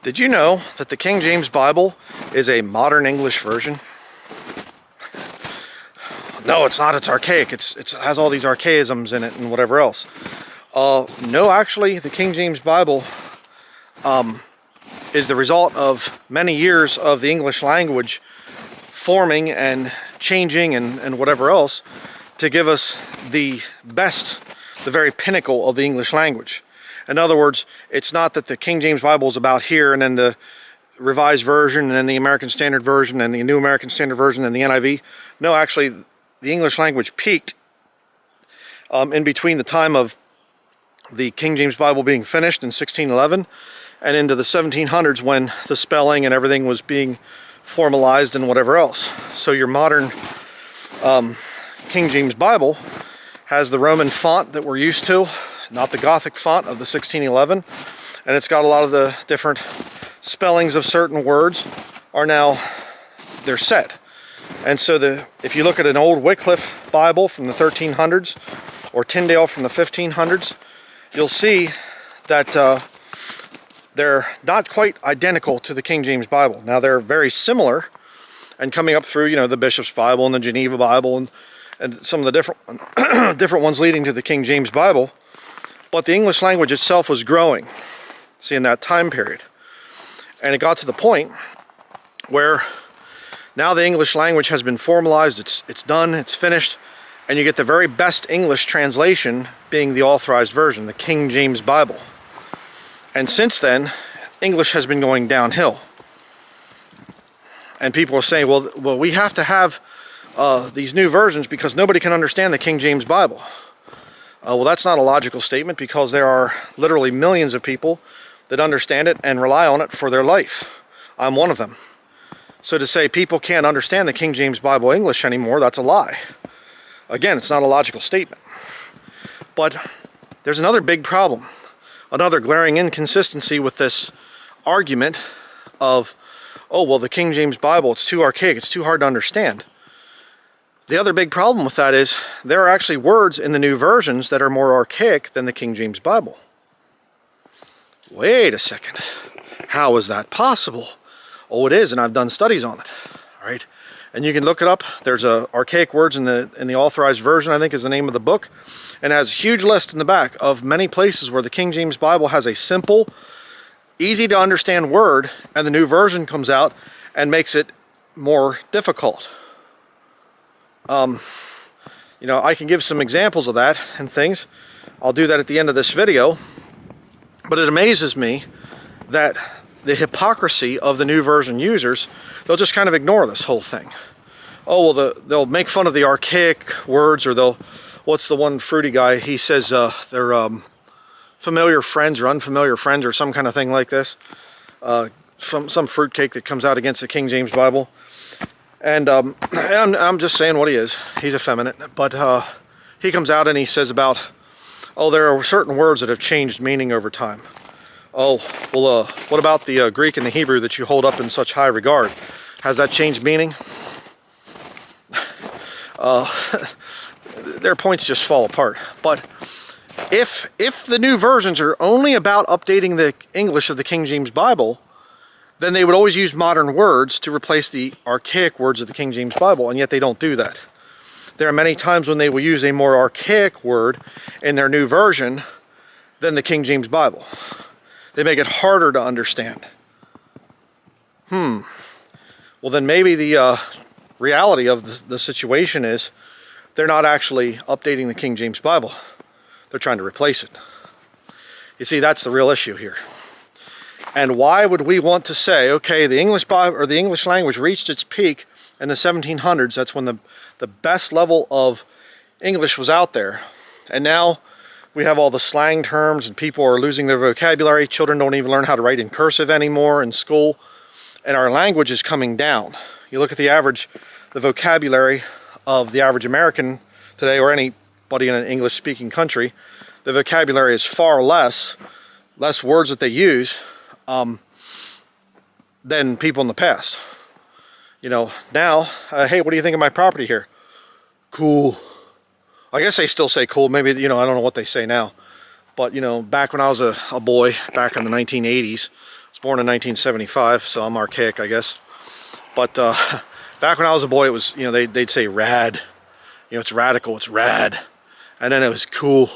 Did you know that the King James Bible is a modern English version? No, it's not. It's archaic. It has all these archaisms in it and whatever else. No, actually, the King James Bible is the result of many years of the English language forming and changing and whatever else to give us the best, the very pinnacle of the English language. In other words, it's not that the King James Bible is about here and then the Revised Version and then the American Standard Version and the New American Standard Version and the NIV. No, actually, the English language peaked in between the time of the King James Bible being finished in 1611 and into the 1700s when the spelling and everything was being formalized and whatever else. So your modern King James Bible has the Roman font that we're used to, not the Gothic font of the 1611, and it's got a lot of the different spellings of certain words are now, they're set. And so if you look at an old Wycliffe Bible from the 1300s or Tyndale from the 1500s, you'll see that they're not quite identical to the King James Bible. Now they're very similar and coming up through, the Bishop's Bible and the Geneva Bible and some of the different ones leading to the King James Bible. But the English language itself was growing, see, in that time period. And it got to the point where now the English language has been formalized, it's done, it's finished, and you get the very best English translation being the Authorized Version, the King James Bible. And since then, English has been going downhill. And people are saying, well, we have to have these new versions because nobody can understand the King James Bible. Well, that's not a logical statement because there are literally millions of people that understand it and rely on it for their life. I'm one of them. So to say people can't understand the King James Bible English anymore, that's a lie. Again, it's not a logical statement. But there's another big problem, another glaring inconsistency with this argument of, oh, well, the King James Bible, it's too archaic, it's too hard to understand. The other big problem with that is there are actually words in the new versions that are more archaic than the King James Bible. Wait a second. How is that possible? Oh, it is, and I've done studies on it. All right, and you can look it up. There's archaic words in the Authorized Version, I think is the name of the book, and it has a huge list in the back of many places where the King James Bible has a simple, easy to understand word, and the new version comes out and makes it more difficult. I can give some examples of that and things. I'll do that at the end of this video. But it amazes me that the hypocrisy of the new version users, they'll just kind of ignore this whole thing. Oh, well, they'll make fun of the archaic words, or what's the one fruity guy? He says they're familiar friends or unfamiliar friends or some kind of thing like this. Some fruitcake that comes out against the King James Bible. And I'm just saying what he is. He's effeminate. But he comes out and he says about, oh, there are certain words that have changed meaning over time. Oh, well, what about the Greek and the Hebrew that you hold up in such high regard? Has that changed meaning? Their points just fall apart. But if the new versions are only about updating the English of the King James Bible, then they would always use modern words to replace the archaic words of the King James Bible, and yet they don't do that. There are many times when they will use a more archaic word in their new version than the King James Bible. They make it harder to understand. Well, then maybe the reality of the situation is they're not actually updating the King James Bible. They're trying to replace it. You see, that's the real issue here. And why would we want to say, okay, the English Bible or the English language reached its peak in the 1700s. That's when the best level of English was out there. And now we have all the slang terms and people are losing their vocabulary. Children don't even learn how to write in cursive anymore in school. And our language is coming down. You look at the vocabulary of the average American today, or anybody in an English-speaking country, the vocabulary is far less words that they use than people in the past. Now, hey, what do you think of my property here? Cool. I guess they still say cool. Maybe, I don't know what they say now. But, back when I was a boy, back in the 1980s, was born in 1975, so I'm archaic, I guess. But back when I was a boy, it was, they'd say rad. It's radical, it's rad. And then it was cool.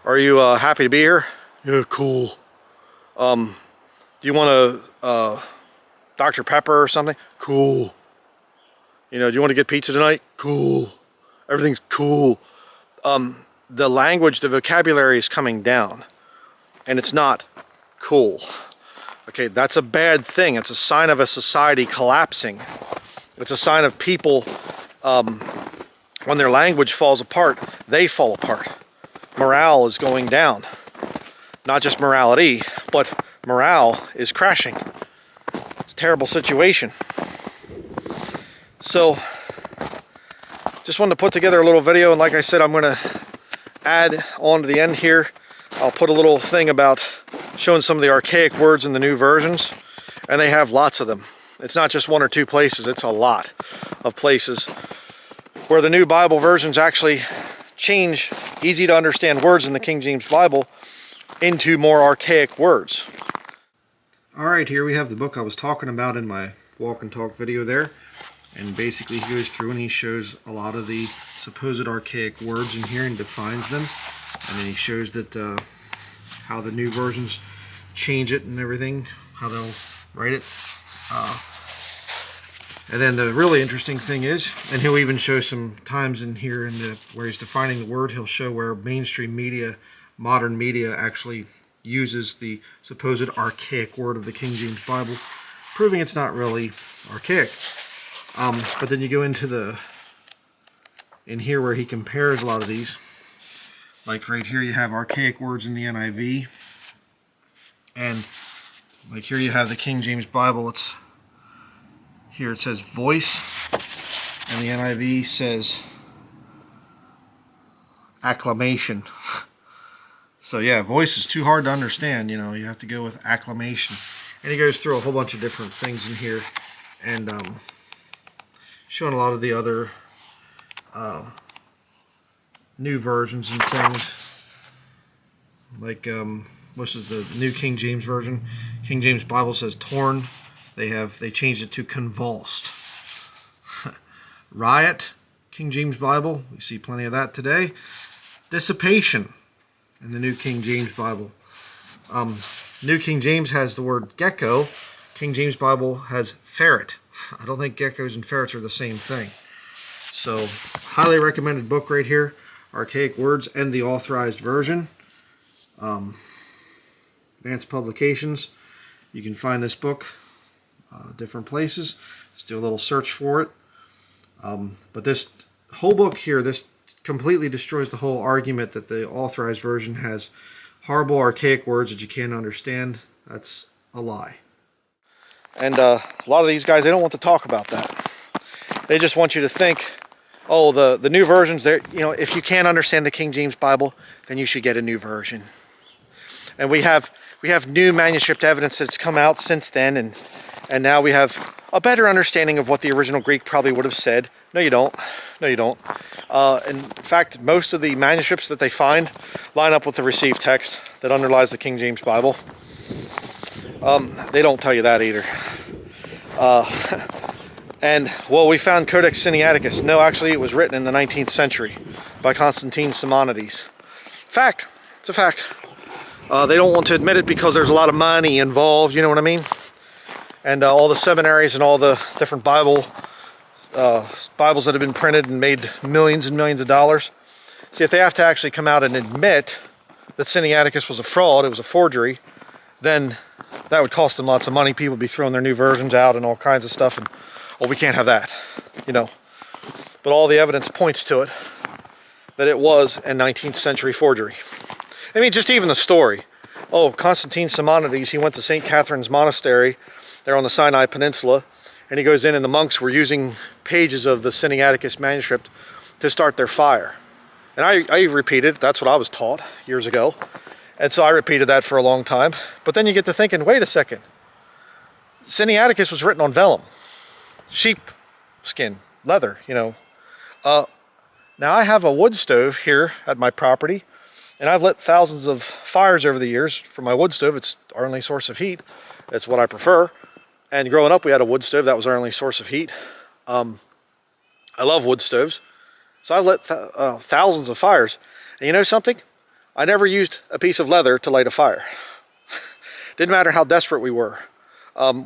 Are you happy to be here? Yeah, cool. Do you want a Dr. Pepper or something? Cool. Do you want to get pizza tonight? Cool. Everything's cool. The language, the vocabulary is coming down. And it's not cool. Okay, that's a bad thing. It's a sign of a society collapsing. It's a sign of people, when their language falls apart, they fall apart. Morale is going down. Not just morality, but morale is crashing. It's a terrible situation. So, just wanted to put together a little video, and like I said, I'm going to add on to the end here. I'll put a little thing about showing some of the archaic words in the new versions, and they have lots of them. It's not just one or two places, it's a lot of places where the new Bible versions actually change easy to understand words in the King James Bible into more archaic words. Alright, here we have the book I was talking about in my walk and talk video there. And basically he goes through and he shows a lot of the supposed archaic words in here and defines them. And then he shows that how the new versions change it and everything, how they'll write it. And then the really interesting thing is, and he'll even show some times in here where he's defining the word, he'll show where mainstream media, modern media actually uses the supposed archaic word of the King James Bible, proving it's not really archaic. But then you go into in here where he compares a lot of these. Like right here you have archaic words in the NIV. And like here you have the King James Bible. Here it says voice. And the NIV says acclamation. So yeah, voice is too hard to understand. You have to go with acclamation. And he goes through a whole bunch of different things in here. And showing a lot of the other new versions and things, like this is the new King James version. King James Bible says torn. They changed it to convulsed. Riot, King James Bible, we see plenty of that today. Dissipation in the new King James Bible. New King James has the word gecko. King James Bible has ferret. I don't think geckos and ferrets are the same thing. So, highly recommended book right here. Archaic Words and the Authorized Version. Advanced Publications. You can find this book different places. Just do a little search for it. But this whole book here, this completely destroys the whole argument that the Authorized Version has horrible archaic words that you can't understand. That's a lie. And a lot of these guys, they don't want to talk about that. They just want you to think, oh, the new versions, if you can't understand the King James Bible, then you should get a new version. And we have new manuscript evidence that's come out since then, and now we have a better understanding of what the original Greek probably would have said. No, you don't. No, you don't. In fact, most of the manuscripts that they find line up with the received text that underlies the King James Bible. They don't tell you that either. And, well, we found Codex Sinaiticus. No, actually, it was written in the 19th century by Constantine Simonides. Fact. It's a fact. They don't want to admit it because there's a lot of money involved, you know what I mean? And all the seminaries and all the different Bibles that have been printed and made millions and millions of dollars. See, if they have to actually come out and admit that Sinaiticus was a fraud, it was a forgery, then that would cost them lots of money. People would be throwing their new versions out and all kinds of stuff, and well, we can't have that, But all the evidence points to it, that it was a 19th century forgery. I mean, just even the story. Oh, Constantine Simonides, he went to St. Catherine's Monastery there on the Sinai Peninsula, and he goes in and the monks were using pages of the Sinaiticus manuscript to start their fire. And I repeated, that's what I was taught years ago. And so I repeated that for a long time. But then you get to thinking, wait a second. Sinaiticus was written on vellum. Sheep skin, leather, Now I have a wood stove here at my property. And I've lit thousands of fires over the years for my wood stove. It's our only source of heat. It's what I prefer. And growing up, we had a wood stove. That was our only source of heat. I love wood stoves. So I lit thousands of fires. And you know something? I never used a piece of leather to light a fire. Didn't matter how desperate we were.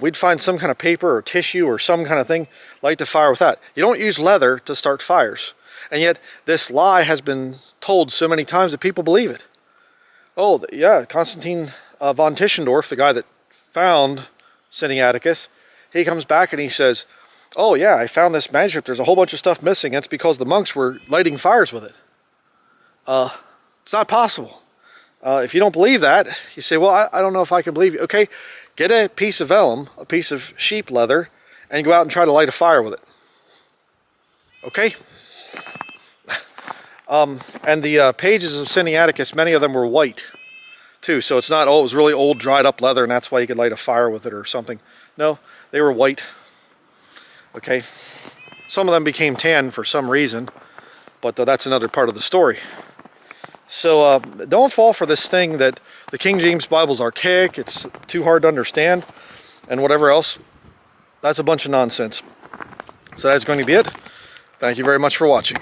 We'd find some kind of paper or tissue or some kind of thing, light the fire with that. You don't use leather to start fires. And yet this lie has been told so many times that people believe it. Oh, yeah, Constantine von Tischendorf, the guy that found Sinaiticus, he comes back and he says, oh yeah, I found this manuscript. There's a whole bunch of stuff missing. It's because the monks were lighting fires with it. It's not possible. If you don't believe that, you say, well, I don't know if I can believe you. Okay, get a piece of vellum, a piece of sheep leather, and go out and try to light a fire with it. Okay? And the pages of Sinaiticus, many of them were white too. So it's not, oh, it was really old, dried up leather and that's why you could light a fire with it or something. No, they were white. Okay? Some of them became tan for some reason, but that's another part of the story. So don't fall for this thing that the King James Bible's archaic, it's too hard to understand, and whatever else. That's a bunch of nonsense. So that's going to be it. Thank you very much for watching.